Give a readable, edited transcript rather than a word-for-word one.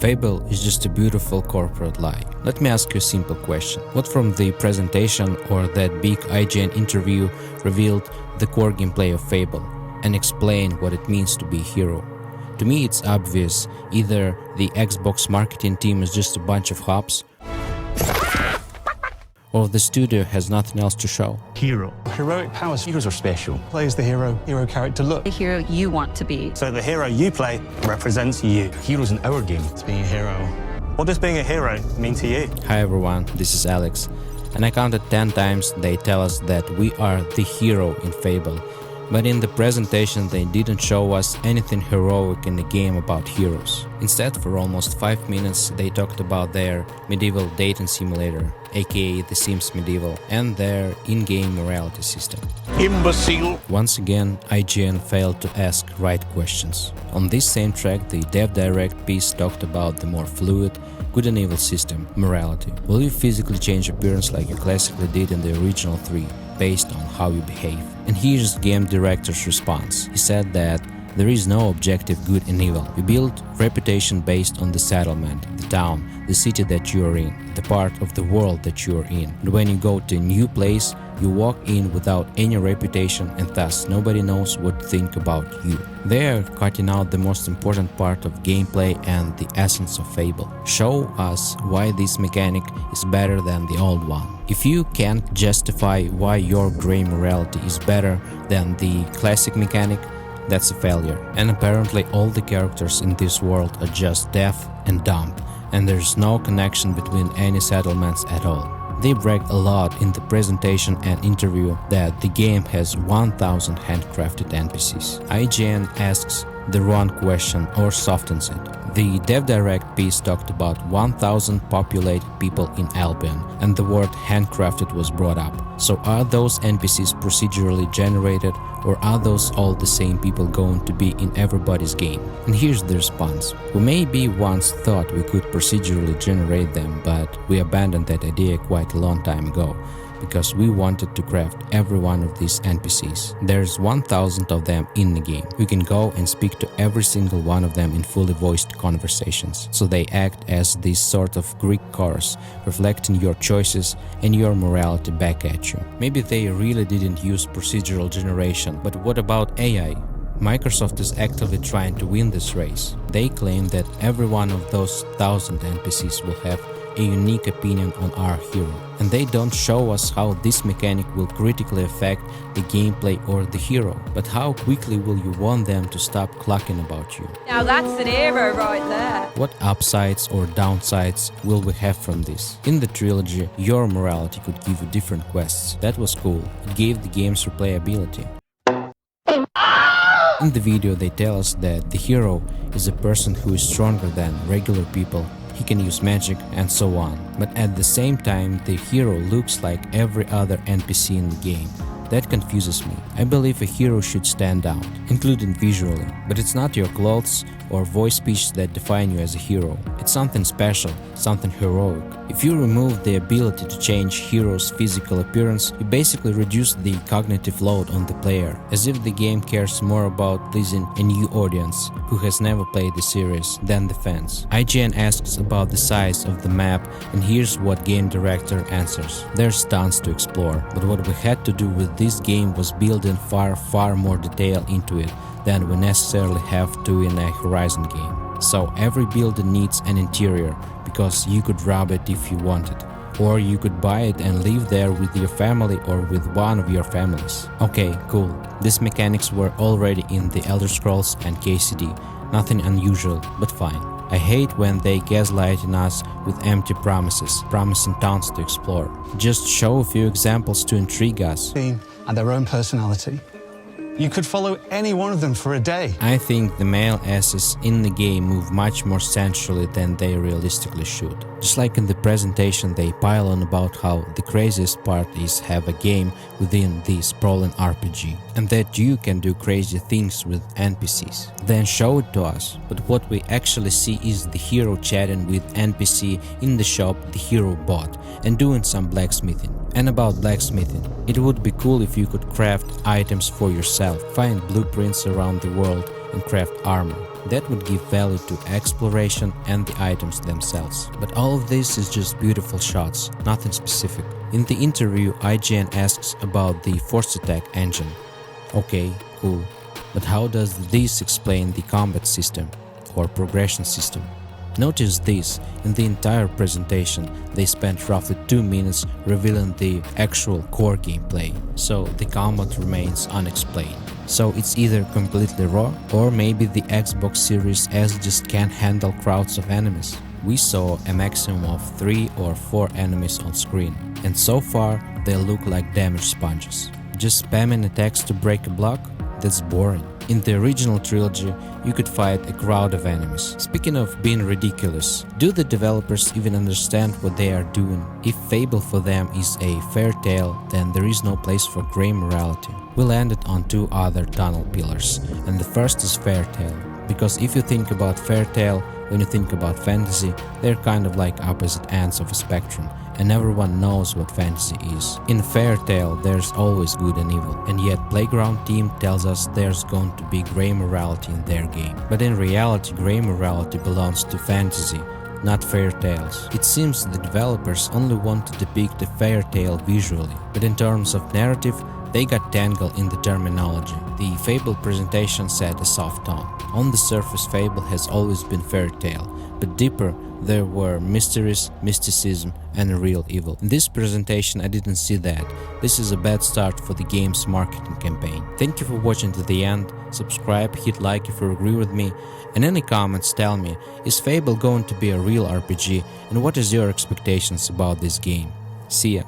Fable is just a beautiful corporate lie. Let me ask you a simple question. What from the presentation or that big IGN interview revealed the core gameplay of Fable and explained what it means to be a hero? To me it's obvious, either the Xbox marketing team is just a bunch of hops, or the studio has nothing else to show. Hero. Heroic powers. Heroes are special. Play as the hero character look. The hero you want to be. So the hero you play represents you. Heroes in our game. It's being a hero. What does being a hero mean to you? Hi everyone, this is Alex, and I counted 10 times they tell us that we are the hero in Fable. But in the presentation they didn't show us anything heroic in the game about heroes. Instead, for almost 5 minutes they talked about their medieval dating simulator, aka The Sims Medieval, and their in-game morality system. Imbecile! Once again, IGN failed to ask right questions. On this same track, the Dev Direct piece talked about the more fluid, good and evil system, morality. Will you physically change appearance like you classically did in the original 3, based on how you behave? And here's the game director's response. He said that there is no objective good and evil. You build reputation based on the settlement, the town, the city that you are in, the part of the world that you are in. And when you go to a new place, you walk in without any reputation and thus nobody knows what to think about you. They are cutting out the most important part of gameplay and the essence of Fable. Show us why this mechanic is better than the old one. If you can't justify why your grey morality is better than the classic mechanic, that's a failure. And apparently all the characters in this world are just deaf and dumb, and there's no connection between any settlements at all. They bragged a lot in the presentation and interview that the game has 1000 handcrafted NPCs. IGN asks the wrong question or softens it. The Dev Direct piece talked about 1000 populated people in Albion, and the word handcrafted was brought up. So are those NPCs procedurally generated, or are those all the same people going to be in everybody's game? And here's the response. We maybe once thought we could procedurally generate them, but we abandoned that idea quite a long time ago, because we wanted to craft every one of these NPCs. There's 1000 of them in the game. You can go and speak to every single one of them in fully voiced conversations. So they act as this sort of Greek chorus, reflecting your choices and your morality back at you. Maybe they really didn't use procedural generation, but what about AI? Microsoft is actively trying to win this race. They claim that every one of those 1000 NPCs will have a unique opinion on our hero. And they don't show us how this mechanic will critically affect the gameplay or the hero, but how quickly will you want them to stop clucking about you? Now that's an hero right there. What upsides or downsides will we have from this? In the trilogy, your morality could give you different quests. That was cool. It gave the game's replayability. In the video they tell us that the hero is a person who is stronger than regular people, he can use magic and so on. But at the same time the hero looks like every other NPC in the game. That confuses me. I believe a hero should stand out, including visually, but it's not your clothes or voice pitch that define you as a hero. It's something special, something heroic. If you remove the ability to change hero's physical appearance, you basically reduce the cognitive load on the player, as if the game cares more about pleasing a new audience who has never played the series than the fans. IGN asks about the size of the map, and here's what game director answers. There's tons to explore, but what we had to do with this game was build in far more detail into it than we necessarily have to in a Horizon game. So every building needs an interior, because you could rob it if you wanted, or you could buy it and live there with your family or with one of your families. Okay, cool. These mechanics were already in the Elder Scrolls and KCD, nothing unusual, but fine. I hate when they gaslighting us with empty promises, promising tons to explore. Just show a few examples to intrigue us. And their own personality. You could follow any one of them for a day. I think the male asses in the game move much more sensually than they realistically should. Just like in the presentation they pile on about how the craziest part is have a game within the sprawling RPG, and that you can do crazy things with NPCs. Then show it to us. But what we actually see is the hero chatting with NPC in the shop the hero bought and doing some blacksmithing. And about blacksmithing, it would be cool if you could craft items for yourself, find blueprints around the world and craft armor. That would give value to exploration and the items themselves. But all of this is just beautiful shots, nothing specific. In the interview, IGN asks about the force attack engine. Okay, cool. But how does this explain the combat system or progression system? Notice this, in the entire presentation they spent roughly 2 minutes revealing the actual core gameplay, so the combat remains unexplained. So it's either completely raw, or maybe the Xbox Series S just can't handle crowds of enemies. We saw a maximum of 3 or 4 enemies on screen, and so far they look like damage sponges. Just spamming attacks to break a block? That's boring. In the original trilogy, you could fight a crowd of enemies. Speaking of being ridiculous, do the developers even understand what they are doing? If Fable for them is a fair tale, then there is no place for grey morality. We landed on 2 other tunnel pillars, and the first is fair tale. Because if you think about fair tale, when you think about fantasy, they're kind of like opposite ends of a spectrum, and everyone knows what fantasy is. In Fair Tale, there's always good and evil, and yet Playground team tells us there's going to be grey morality in their game. But in reality, grey morality belongs to fantasy, not fairy tales. It seems the developers only want to depict a fairy tale visually, but in terms of narrative, they got tangled in the terminology. The Fable presentation set a soft tone. On the surface, Fable has always been fairy tale, but deeper there were mysteries, mysticism, and a real evil. In this presentation I didn't see that. This is a bad start for the game's marketing campaign. Thank you for watching to the end. Subscribe, hit like if you agree with me, and any comments tell me, is Fable going to be a real RPG, and what is your expectations about this game? See ya!